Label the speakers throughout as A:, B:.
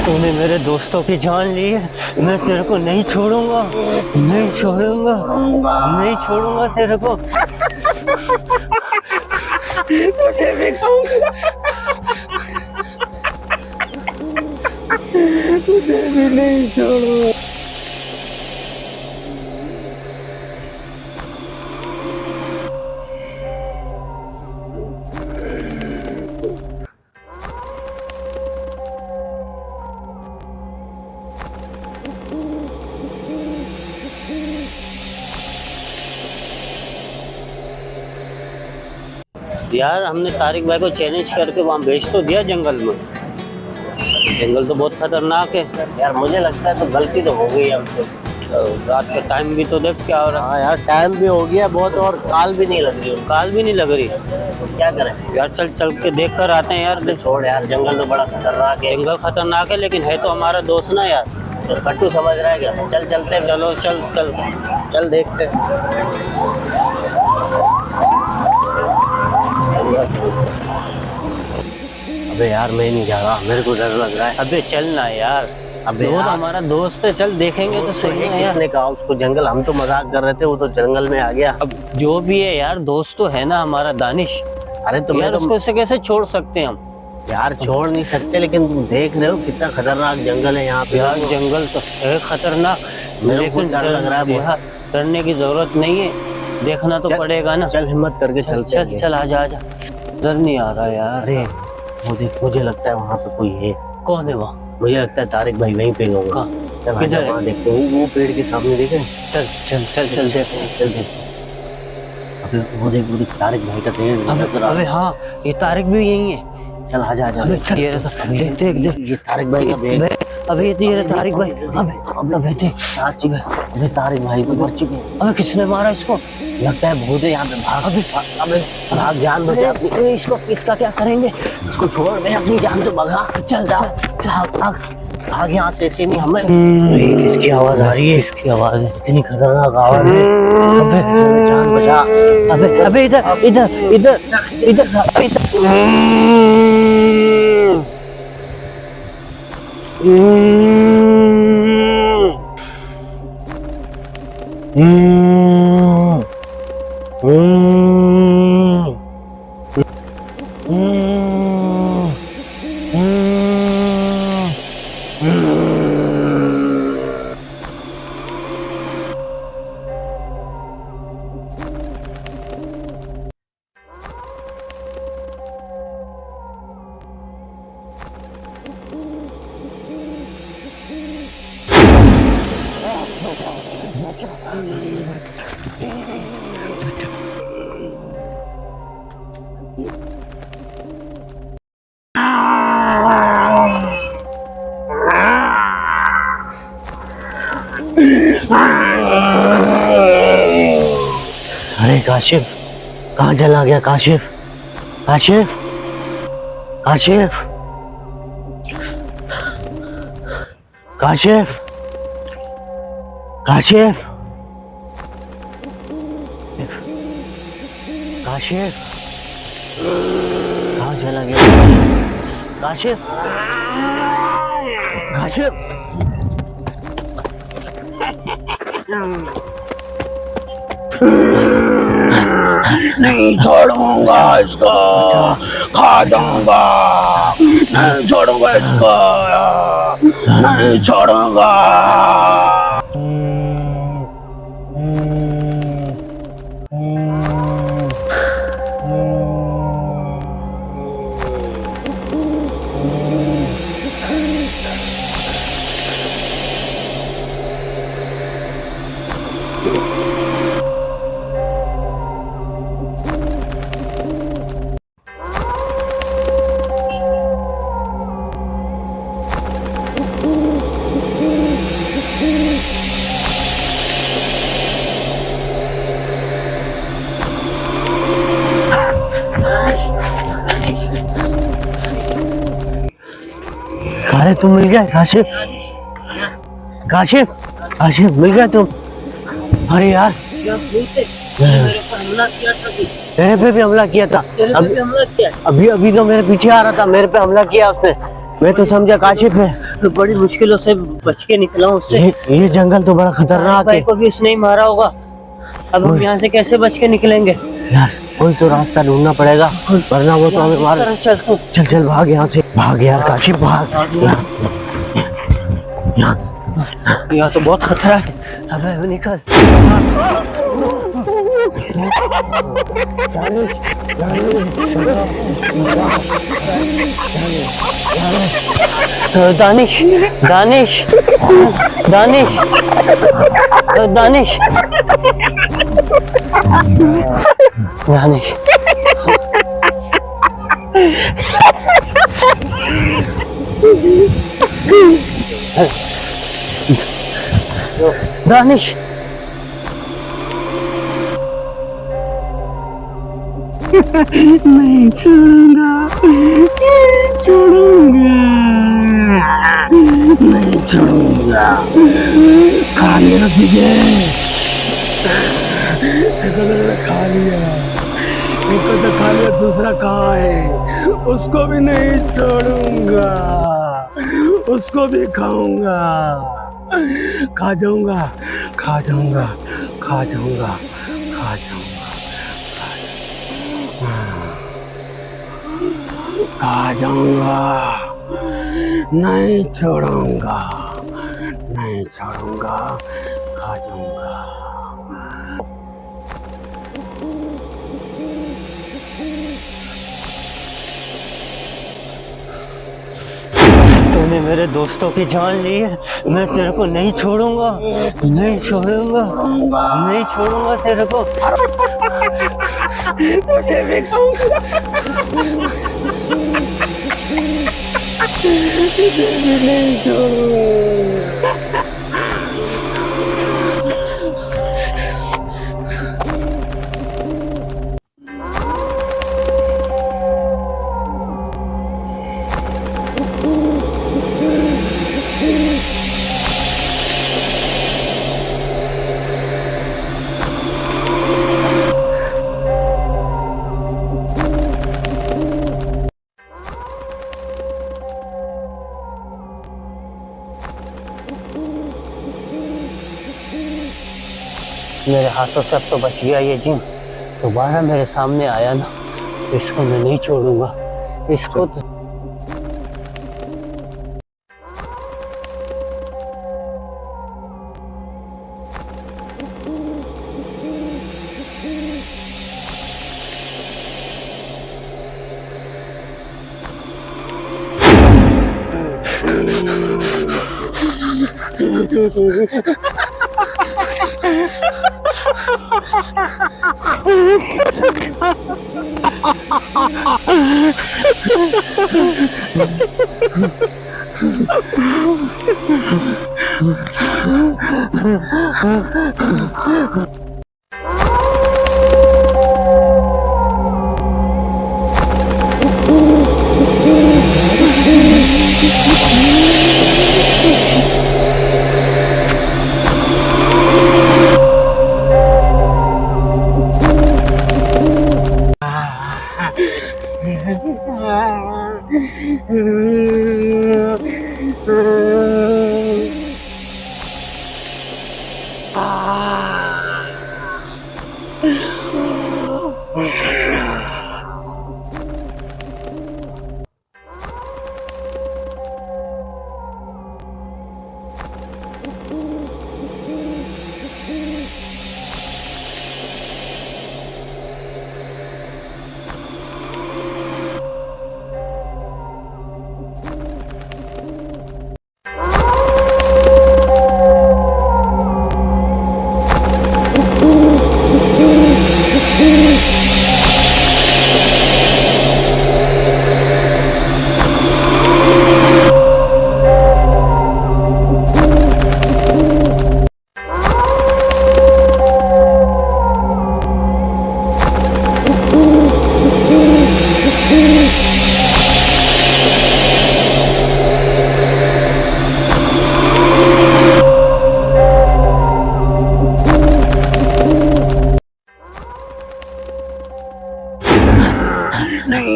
A: तूने मेरे दोस्तों की जान ली है, मैं तेरे को नहीं छोड़ूंगा, नहीं छोड़ूंगा, नहीं छोड़ूंगा तेरे को। तुझे भी खाऊंगा, तुझे भी नहीं छोड़ूंगा। यार हमने तारिक भाई को चैलेंज करके वहाँ भेज तो दिया जंगल में। जंगल तो बहुत खतरनाक है
B: यार, मुझे लगता है तो गलती तो हो गई हमसे।
A: रात का टाइम भी तो देख क्या हो रहा है।
B: हाँ यार, टाइम भी हो गया बहुत और काल भी नहीं लग रही उनको।
A: काल भी नहीं लग रही
B: तो क्या करें
A: यार, चल चल के देख कर आते हैं यार।
B: छोड़ यार, जंगल तो बड़ा खतरनाक है।
A: जंगल खतरनाक है लेकिन है तो हमारा दोस्त ना यार।
B: तो कट्टू समझ रहा है क्या? चल चलते हैं।
A: चलो चल चल
B: चल देखते हैं। अबे यार, मैं नहीं जा रहा, मेरे को डर लग रहा है।
A: अबे चलना यार,
B: अबे
A: वो तो
B: यार,
A: हमारा दोस्त है, चल देखेंगे तो सही है यार।
B: किसने कहा उसको जंगल? हम तो मजाक कर रहे थे, वो तो जंगल में आ गया।
A: अब जो भी है यार, दोस्त तो है ना हमारा दानिश।
B: अरे तो
A: यार उसको ऐसे कैसे छोड़ सकते हैं हम?
B: यार छोड़ नहीं सकते, लेकिन तुम देख रहे हो कितना खतरनाक जंगल है यहाँ पे।
A: यार जंगल तो है खतरनाक,
B: मेरे को
A: लेकिन
B: डर लग रहा है बहुत।
A: यार डरने की जरूरत नहीं है, देखना तो पड़ेगा ना।
B: चल हिम्मत करके
A: चल
B: चलते
A: चल
B: हैं।
A: चल आजा आजा, डर नहीं आ रहा यार।
B: अरे वो देख, मुझे लगता है वहाँ पे कोई है।
A: कौन है वहाँ?
B: मुझे लगता है तारिक भाई वहीं पे होगा। चल
A: किधर है?
B: वहाँ देखते हैं, वो पेड़ के सामने देखे।
A: चल चल चल चल देखते हैं।
B: चल देखते हैं। अबे वो देख तारिक भाई का तेज नजर आ रहा
A: अबे
B: है।
A: हाँ, ये तारिक भी यही है।
B: चल आजा आजा।
A: अबे चल, ये रहा, देख देख देख,
B: ये तारिक भाई का बैग।
A: अबे ये रहा तारिक भाई। अबे देख,
B: साची में अबे तारिक भाई तो मर चुके हैं।
A: अबे किसने मारा इसको?
B: लगता है भूत है यहाँ पे। भाग अबे भाग, जान बचा अपनी।
A: अबे इसको, इसका क्या करेंगे?
B: इसको छोड़ दे, अपनी जान तो भगा।
A: चल
B: जा भाग भाग यहाँ से। ऐसे नहीं हमें। किसकी आवाज आ रही है?
A: इसकी आवाज है,
B: इतनी खतरनाक आवाज है।
A: अबे
B: जान बचा।
A: अबे अबे इधर इधर इधर इधर इधर।
B: अरे काशिफ, कहाँ चला गया काशिफ? काशिफ काशिफ काशिफ काशिफ काशिफ, कहाँ चला गया काशिफ? काशिफ
C: नहीं छोड़ूंगा इसको, खा दूंगा। नहीं छोड़ूंगा इसको, नहीं छोड़ूंगा।
B: अरे तुम मिल गए काशिफ? काशिफ काशिफ मिल गए तुम? अरे यार, मेरे पे भी हमला किया था। अभी अभी तो मेरे पीछे आ रहा था, मेरे पे हमला किया उसने। मैं तो समझा काशिफ है।
A: बड़ी मुश्किलों से बच के निकला हूँ उससे।
B: ये जंगल तो बड़ा खतरनाक
A: भाई
B: है
A: को भी उसने ही मारा होगा। अब हम यहाँ से कैसे बच के निकलेंगे?
B: यार। कोई तो रास्ता ढूंढना पड़ेगा वरना वो तो हमें मार।
A: चल तू।
B: चल चल भाग यहाँ से, भाग यार काशिफ भाग।
A: यहाँ तो बहुत खतरा है।
B: अबे निकल।
A: दानिश दानिश दानिश दानिश दानिश दानिश
C: नहीं छोड़ूंगा, छोड़ूंगा, नहीं छोड़ूंगा। खा लिया तुझे, खा लिया, एक को तो खा लिया, दूसरा कहाँ है? उसको भी नहीं छोड़ूंगा, उसको भी खाऊंगा, खा जाऊंगा, खा जाऊंगा, खा जाऊंगा, खा जाऊंगा, खा जाऊंगा, नहीं छोड़ूंगा, नहीं छोड़ूंगा, खा जाऊंगा।
A: तूने मेरे दोस्तों की जान ली है, मैं तेरे को नहीं छोड़ूंगा, नहीं छोड़ूंगा, नहीं छोड़ूंगा तेरे को।
C: तुझे भी खाऊंगा, तुझे भी नहीं छोड़ूंगा।
A: मेरे हाथों से अब तो बच गया ये जिन। दोबारा मेरे सामने आया ना तो इसको मैं नहीं छोड़ूंगा, इसको तो।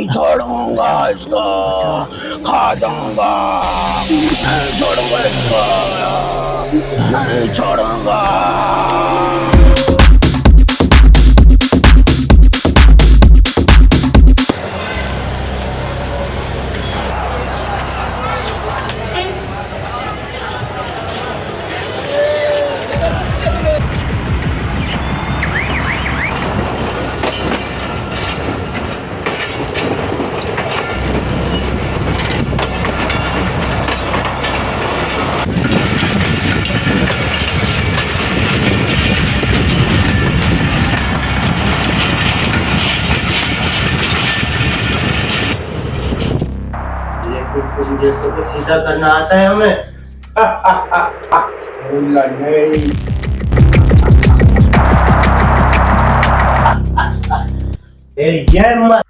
C: नहीं छोड़ूंगा इसको, खा जाऊंगा, नहीं छोड़ूंगा इसको, नहीं छोड़ूंगा।
A: तुम जैसे को सीधा करना आता है हमें।
C: नहीं,
A: तेरी जय मां।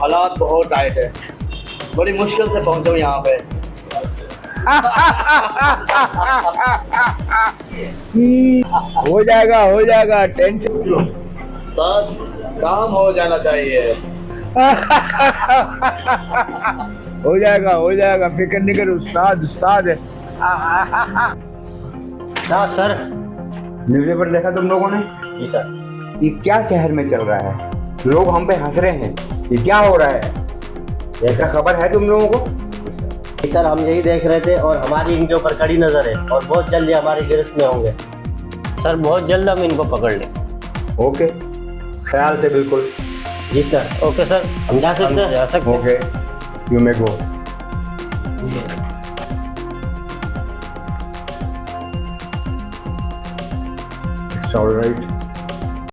D: हालात बहुत टाइट है, बड़ी मुश्किल से पहुंचा हूं यहाँ पे।
C: हो जाएगा, टेंशन।
D: उस्ताद, काम हो जाना चाहिए।
C: हो जाएगा, फिक्र नहीं कर, उस्ताद है।
A: सर।
E: न्यूज़पेपर देखा तुम लोगों ने?
A: जी सर।
E: ये क्या शहर में चल रहा है? लोग हम पे हंस रहे हैं, ये क्या हो रहा है? इसका खबर है तुम लोगों को?
A: जी सर, हम यही देख रहे थे और हमारी इनके ऊपर कड़ी नजर है और बहुत जल्दी हमारी गिरफ्त में होंगे। सर बहुत जल्द हम इनको पकड़ लें।
E: ओके, ख्याल से बिल्कुल।
A: जी सर। ओके सर, हम जा सकते हैं? जा सकते हैं।
E: Okay, you may go. It's all right.